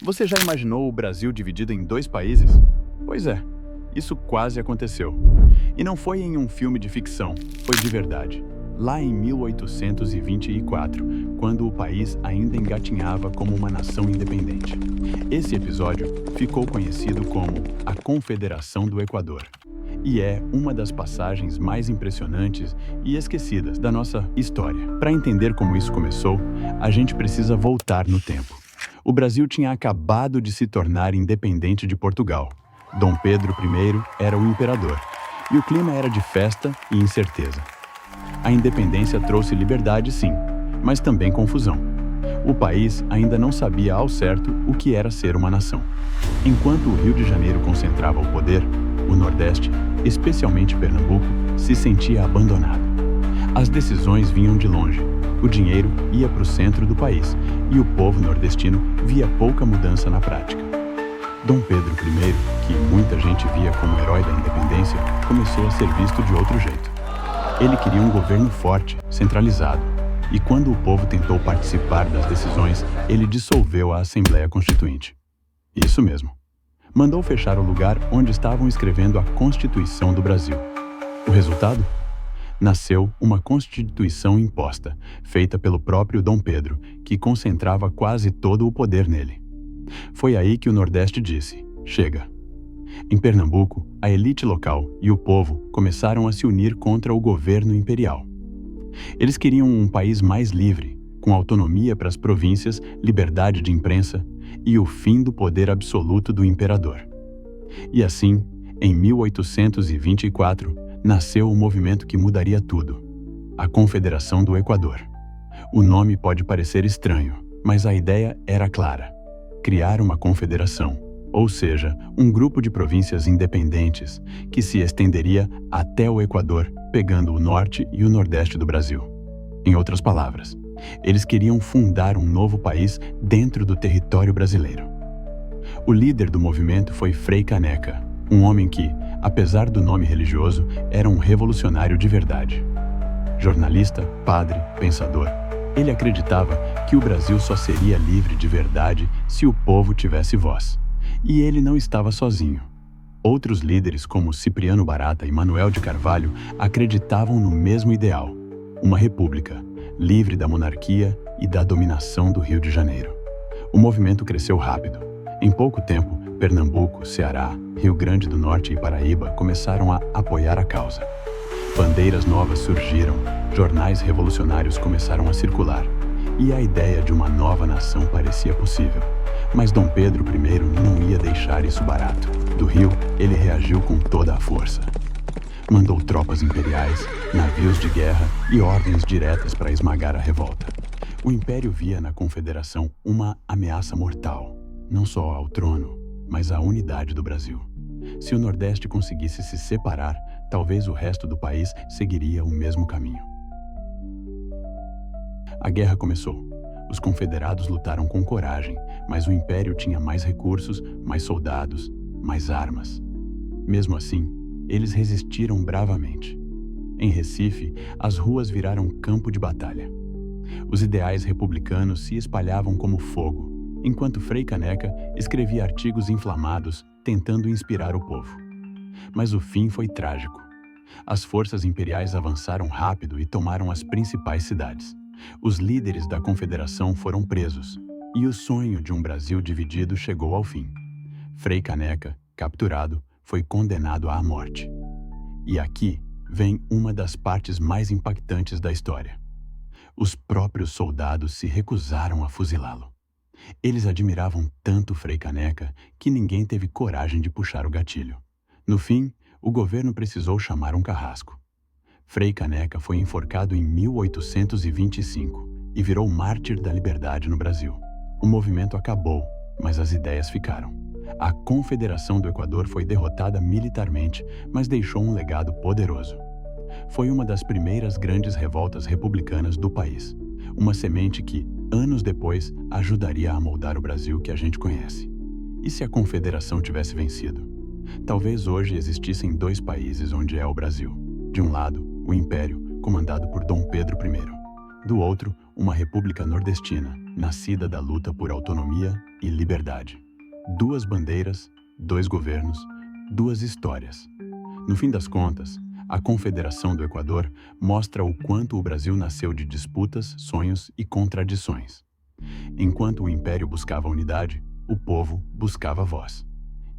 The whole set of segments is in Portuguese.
Você já imaginou o Brasil dividido em dois países? Pois é, isso quase aconteceu. E não foi em um filme de ficção, foi de verdade. Lá em 1824, quando o país ainda engatinhava como uma nação independente. Esse episódio ficou conhecido como a Confederação do Equador. E é uma das passagens mais impressionantes e esquecidas da nossa história. Para entender como isso começou, a gente precisa voltar no tempo. O Brasil tinha acabado de se tornar independente de Portugal. Dom Pedro I era o imperador, e o clima era de festa e incerteza. A independência trouxe liberdade, sim, mas também confusão. O país ainda não sabia ao certo o que era ser uma nação. Enquanto o Rio de Janeiro concentrava o poder, o Nordeste, especialmente Pernambuco, se sentia abandonado. As decisões vinham de longe, o dinheiro ia para o centro do país e o povo nordestino via pouca mudança na prática. Dom Pedro I, que muita gente via como herói da independência, começou a ser visto de outro jeito. Ele queria um governo forte, centralizado, e quando o povo tentou participar das decisões, ele dissolveu a Assembleia Constituinte. Isso mesmo. Mandou fechar o lugar onde estavam escrevendo a Constituição do Brasil. O resultado? Nasceu uma Constituição imposta, feita pelo próprio Dom Pedro, que concentrava quase todo o poder nele. Foi aí que o Nordeste disse: chega. Em Pernambuco, a elite local e o povo começaram a se unir contra o governo imperial. Eles queriam um país mais livre, com autonomia para as províncias, liberdade de imprensa e o fim do poder absoluto do imperador. E assim, em 1824, nasceu o movimento que mudaria tudo: a Confederação do Equador. O nome pode parecer estranho, mas a ideia era clara: criar uma confederação, ou seja, um grupo de províncias independentes que se estenderia até o Equador, pegando o norte e o nordeste do Brasil. Em outras palavras, eles queriam fundar um novo país dentro do território brasileiro. O líder do movimento foi Frei Caneca, um homem que, apesar do nome religioso, era um revolucionário de verdade. Jornalista, padre, pensador, ele acreditava que o Brasil só seria livre de verdade se o povo tivesse voz. E ele não estava sozinho. Outros líderes, como Cipriano Barata e Manuel de Carvalho, acreditavam no mesmo ideal: uma república, livre da monarquia e da dominação do Rio de Janeiro. O movimento cresceu rápido. Em pouco tempo, Pernambuco, Ceará, Rio Grande do Norte e Paraíba começaram a apoiar a causa. Bandeiras novas surgiram, jornais revolucionários começaram a circular, e a ideia de uma nova nação parecia possível. Mas Dom Pedro I não ia deixar isso barato. Do Rio, ele reagiu com toda a força. Mandou tropas imperiais, navios de guerra e ordens diretas para esmagar a revolta. O Império via na Confederação uma ameaça mortal, não só ao trono, mas à unidade do Brasil. Se o Nordeste conseguisse se separar, talvez o resto do país seguiria o mesmo caminho. A guerra começou. Os confederados lutaram com coragem, mas o Império tinha mais recursos, mais soldados, mais armas. Mesmo assim, eles resistiram bravamente. Em Recife, as ruas viraram campo de batalha. Os ideais republicanos se espalhavam como fogo, enquanto Frei Caneca escrevia artigos inflamados tentando inspirar o povo. Mas o fim foi trágico. As forças imperiais avançaram rápido e tomaram as principais cidades. Os líderes da Confederação foram presos, e o sonho de um Brasil dividido chegou ao fim. Frei Caneca, capturado, foi condenado à morte. E aqui vem uma das partes mais impactantes da história. Os próprios soldados se recusaram a fuzilá-lo. Eles admiravam tanto Frei Caneca que ninguém teve coragem de puxar o gatilho. No fim, o governo precisou chamar um carrasco. Frei Caneca foi enforcado em 1825 e virou mártir da liberdade no Brasil. O movimento acabou, mas as ideias ficaram. A Confederação do Equador foi derrotada militarmente, mas deixou um legado poderoso. Foi uma das primeiras grandes revoltas republicanas do país. Uma semente que, anos depois, ajudaria a moldar o Brasil que a gente conhece. E se a Confederação tivesse vencido? Talvez hoje existissem dois países onde é o Brasil. De um lado, o Império, comandado por Dom Pedro I. Do outro, uma república nordestina, nascida da luta por autonomia e liberdade. Duas bandeiras, dois governos, duas histórias. No fim das contas, a Confederação do Equador mostra o quanto o Brasil nasceu de disputas, sonhos e contradições. Enquanto o Império buscava unidade, o povo buscava voz.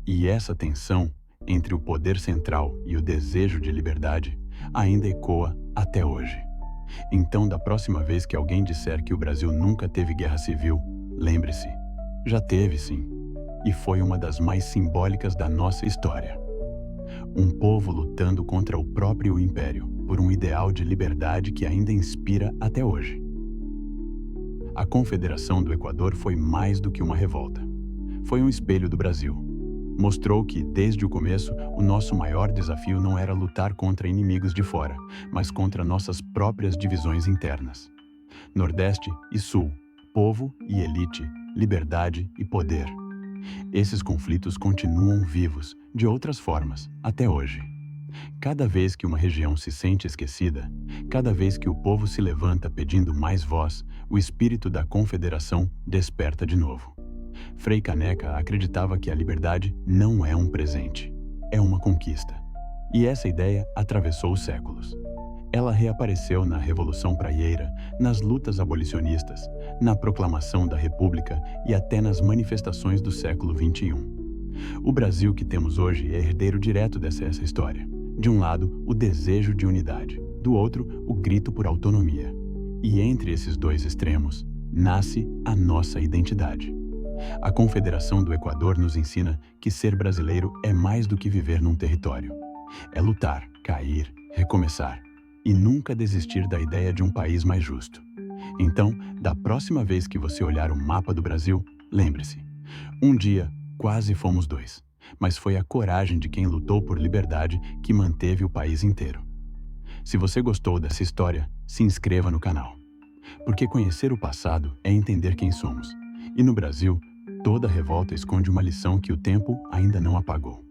E essa tensão entre o poder central e o desejo de liberdade ainda ecoa até hoje. Então, da próxima vez que alguém disser que o Brasil nunca teve guerra civil, lembre-se, já teve sim, e foi uma das mais simbólicas da nossa história. Um povo lutando contra o próprio império por um ideal de liberdade que ainda inspira até hoje. A Confederação do Equador foi mais do que uma revolta. Foi um espelho do Brasil. Mostrou que, desde o começo, o nosso maior desafio não era lutar contra inimigos de fora, mas contra nossas próprias divisões internas. Nordeste e Sul, povo e elite, liberdade e poder. Esses conflitos continuam vivos, de outras formas, até hoje. Cada vez que uma região se sente esquecida, cada vez que o povo se levanta pedindo mais voz, o espírito da Confederação desperta de novo. Frei Caneca acreditava que a liberdade não é um presente, é uma conquista. E essa ideia atravessou os séculos. Ela reapareceu na Revolução Praieira, nas lutas abolicionistas, na proclamação da República e até nas manifestações do século XXI. O Brasil que temos hoje é herdeiro direto dessa história. De um lado, o desejo de unidade, do outro, o grito por autonomia. E entre esses dois extremos, nasce a nossa identidade. A Confederação do Equador nos ensina que ser brasileiro é mais do que viver num território. É lutar, cair, recomeçar e nunca desistir da ideia de um país mais justo. Então, da próxima vez que você olhar o mapa do Brasil, lembre-se, um dia quase fomos dois, mas foi a coragem de quem lutou por liberdade que manteve o país inteiro. Se você gostou dessa história, se inscreva no canal. Porque conhecer o passado é entender quem somos. E no Brasil, toda revolta esconde uma lição que o tempo ainda não apagou.